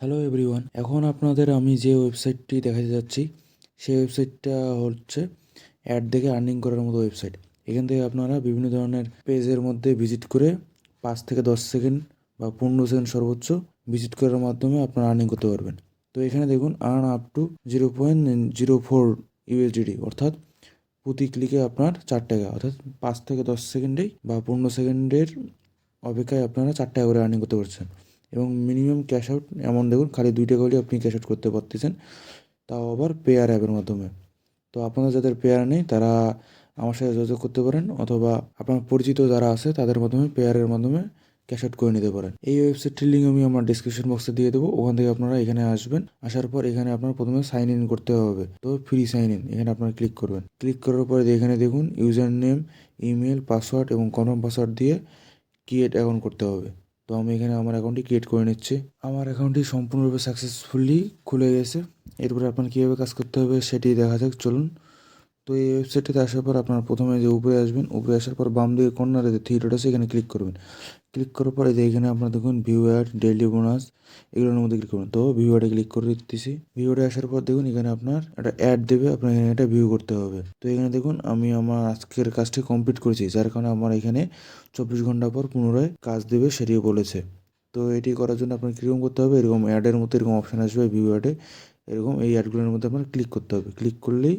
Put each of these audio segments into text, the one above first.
Hello everyone, এখন আপনাদের আমি যে ওয়েবসাইটটি দেখাতে যাচ্ছি সেই ওয়েবসাইটটা হচ্ছে অ্যাড দেখে আর্নিং করার মতো ওয়েবসাইট। এখান থেকে আপনারা বিভিন্ন ধরনের পেজের মধ্যে ভিজিট করে 5 থেকে 10 সেকেন্ড বা 15 সেকেন্ড সর্বোচ্চ ভিজিট করার মাধ্যমে আপনারা আর্নিং করতে পারবেন। তো এখানে দেখুন আর্ন আপ টু 0.04 USDT, অর্থাৎ প্রতি ক্লিকে আপনার 4 টাকা, অর্থাৎ 5 থেকে 10 সেকেন্ডেই বা 15 সেকেন্ডের অপেক্ষায় আপনারা 4 টাকা করে আর্নিং করতে পারছেন। এবং মিনিমাম ক্যাশ আউট এমন দেখুন খালি 2 টাকা হলেই আপনি ক্যাশ আউট করতে পারতেছেন, তাও আবার পেয়ার অ্যাপের মাধ্যমে। তো আপনাদের যাদের পেয়ার নেই তারা আমার সাথে যোগাযোগ করতে পারেন, অথবা আপনার পরিচিত যারা আছে তাদের মাধ্যমে পেয়ারের মাধ্যমে ক্যাশ আউট করে নিতে পারেন। এই ওয়েবসাইটটির লিঙ্ক আমি আমার ডিসক্রিপশন বক্সে দিয়ে দেবো, ওখান থেকে আপনারা এখানে আসবেন। আসার পর এখানে আপনার প্রথমে সাইন ইন করতে হবে, তো ফ্রি সাইন ইন এখানে আপনারা ক্লিক করবেন। ক্লিক করার পরে এখানে দেখুন ইউজার নেম, ইমেল, পাসওয়ার্ড এবং কনফার্ম পাসওয়ার্ড দিয়ে ক্রিয়েট অ্যাকাউন্ট করতে হবে। তো আমি এখানে আমার অ্যাকাউন্টটি ক্রিয়েট করে নিচ্ছি। আমার অ্যাকাউন্টটি সম্পূর্ণরূপে সাকসেসফুলি খুলে গেছে। এরপরে আপনার কীভাবে কাজ করতে হবে সেটি দেখা যাক, চলুন। তো এই ওয়েবসাইটটিতে আসার পর আপনার প্রথমে যে উপরে আসবেন, উপরে আসার পর বাম দিকে কর্নারে যে থ্রি ডট আছে এখানে ক্লিক করবেন। ক্লিক করার পরে যে এখানে আপনার দেখুন ভিউ অ্যাড, ডেইলি বোনাস, এগুলোর মধ্যে ক্লিক করবেন। তো ভিউ অ্যাডে ক্লিক করে দিতেছি। ভিউ অ্যাডে আসার পর দেখুন এখানে আপনার একটা অ্যাড দেবে, আপনার এখানে এটা ভিউ করতে হবে। তো এখানে দেখুন আমি আমার আজকের কাজটি কমপ্লিট করেছি, যার কারণে আমার এখানে 24 ঘন্টা পর পুনরায় কাজ দেবে সেটিও বলেছে। তো এটি করার জন্য আপনার কীরকম করতে হবে, এরকম অ্যাডের মতো এরকম অপশান আসবে ভিউ অ্যাডে, এরকম এই অ্যাডগুলোর মধ্যে আপনার ক্লিক করতে হবে। ক্লিক করলেই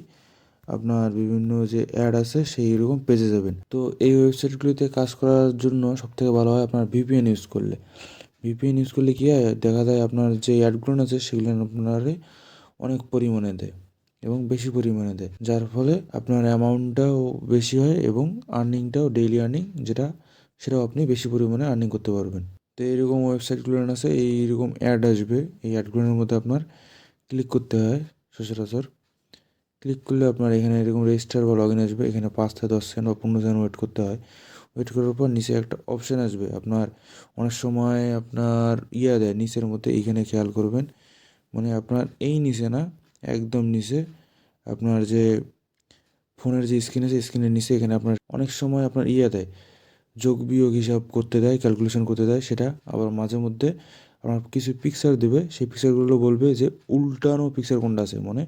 আপনার বিভিন্ন যে অ্যাড আছে সেই রকম পেজে যাবেন। তো এই ওয়েবসাইটগুলিতে কাজ করার জন্য সবথেকে ভালো হয় আপনার ভিপিএন ইউজ করলে। ভিপিএন ইউজ করলে কী হয়, দেখা যায় আপনার যে অ্যাডগুলো আছে সেগুলো আপনারে অনেক পরিমাণে দেয় এবং বেশি পরিমাণে দেয়, যার ফলে আপনার অ্যামাউন্টটাও বেশি হয় এবং আর্নিংটাও, ডেইলি আর্নিং যেটা, সেটাও আপনি বেশি পরিমাণে আর্নিং করতে পারবেন। তো এইরকম ওয়েবসাইটগুলো আছে, এইরকম অ্যাড আসবে, এই অ্যাডগুলোর মধ্যে আপনার ক্লিক করতে হয় সচরাচর। ক্লিক করলে আপনার এখানে এরকম রেজিস্টার বা লগ ইন আসবে, এখানে 5 থেকে 10 সেকেন্ড বা 15 সেকেন্ড ওয়েট করতে হয়। ওয়েট করার পর নিচে একটা অপশান আসবে, আপনার অনেক সময় আপনার দেয় নিচের মধ্যে, এইখানে খেয়াল করবেন, মানে আপনার এই নিচে না, একদম নিচে আপনার যে ফোনের যে স্ক্রিন আছে স্ক্রিনের নিচে এখানে আপনার অনেক সময় আপনার দেয়, যোগ বিয়োগ হিসাব করতে দেয়, ক্যালকুলেশন করতে দেয় সেটা। আবার মাঝে মধ্যে আপনার কিছু পিকচার দেবে, সেই পিকচারগুলো বলবে যে উল্টানো পিকচার কোনটা আছে, মানে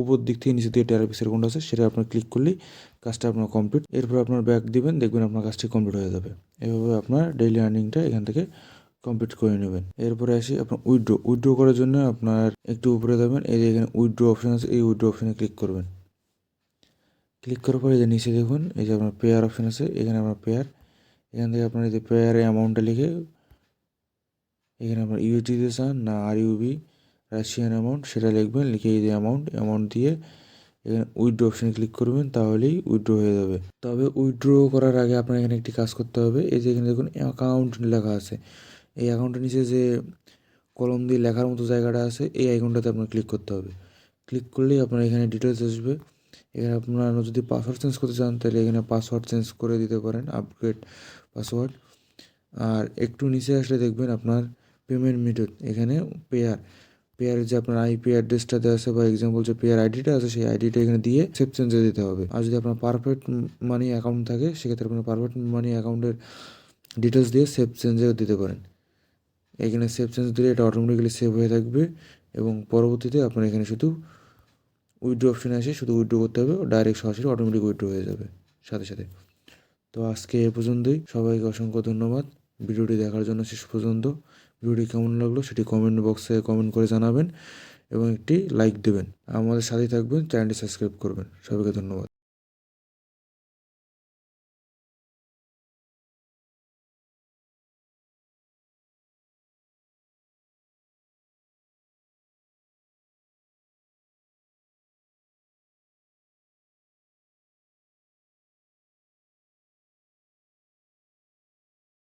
উপর দিক থেকে নিচের দিকে টেরা পিকচার কোনটা আছে, সেটা আপনার ক্লিক করলেই কাজটা আপনার কমপ্লিট। এরপর আপনার ব্যাক দিবেন, দেখবেন আপনার কাজটি কমপ্লিট হয়ে যাবে। এভাবে আপনার ডেইলি আর্নিংটা এখান থেকে কমপ্লিট করে নেবেন। এরপরে আসি আপনার উইথড্র করার জন্য আপনার একটু উপরে যাবেন, এই যে এখানে উইথড্র অপশান আছে, এই উইথড্র অপশানে ক্লিক করবেন। ক্লিক করার পরে এই যে নিচে দেখুন এই যে আপনার পেয়ার অপশান আছে, এখানে আপনার পেয়ার, এখান থেকে আপনার এই যে পেয়ারের অ্যামাউন্টটা লিখে এখানে আপনার ইউএসডিতে চান না আরইউবি রাশিয়ান অ্যামাউন্ট সেটা লিখবেন, লিখে এই যে অ্যামাউন্ট দিয়ে এখানে উইথড্র অপশানে ক্লিক করবেন, তাহলেই উইথড্র হয়ে যাবে। তবে উইথড্র করার আগে আপনার এখানে একটি কাজ করতে হবে, এই যে এখানে দেখুন অ্যাকাউন্ট লেখা আছে, এই অ্যাকাউন্টের নিচে যে কলম দিয়ে লেখার মতো জায়গাটা আছে এই আইকনটাতে আপনার ক্লিক করতে হবে। ক্লিক করলেই আপনার এখানে ডিটেলস আসবে। এখানে আপনারা যদি পাসওয়ার্ড চেঞ্জ করতে চান তাহলে এখানে পাসওয়ার্ড চেঞ্জ করে দিতে পারেন, আপগ্রেড পাসওয়ার্ড। আর একটু নিচে আসলে দেখবেন আপনার পেমেন্ট মেথড, এখানে পেয়ারের যে আপনার আইপি অ্যাড্রেসটা দেওয়া আছে বা এক্সাম্পল যে পেয়ার আইডিটা আছে সেই আইডিটা এখানে দিয়ে সেভ চেঞ্জে দিতে হবে। আর যদি আপনার পারফেক্ট মানি অ্যাকাউন্ট থাকে সেক্ষেত্রে আপনার পারফেক্ট মানি অ্যাকাউন্টের ডিটেলস দিয়ে সেভ চেঞ্জেও দিতে পারেন। এখানে সেভ চেঞ্জ দিলে এটা অটোমেটিক্যালি সেভ হয়ে থাকবে এবং পরবর্তীতে আপনার এখানে শুধু উইথড্র অপশানে আসে, শুধু উইথড্র করতে হবে, ডাইরেক্ট সরাসরি অটোমেটিক উইথড্র হয়ে যাবে সাথে সাথে। তো আজকে এ পর্যন্তই, সবাইকে অসংখ্য ধন্যবাদ ভিডিওটি দেখার জন্য শেষ পর্যন্ত। ভিডিওটি কেমন লাগলো সেটি কমেন্ট বক্সে কমেন্ট করে জানাবেন এবং একটি লাইক দেবেন। আমাদের সাথেই থাকবেন, চ্যানেলটি সাবস্ক্রাইব করবেন। সবাইকে ধন্যবাদ।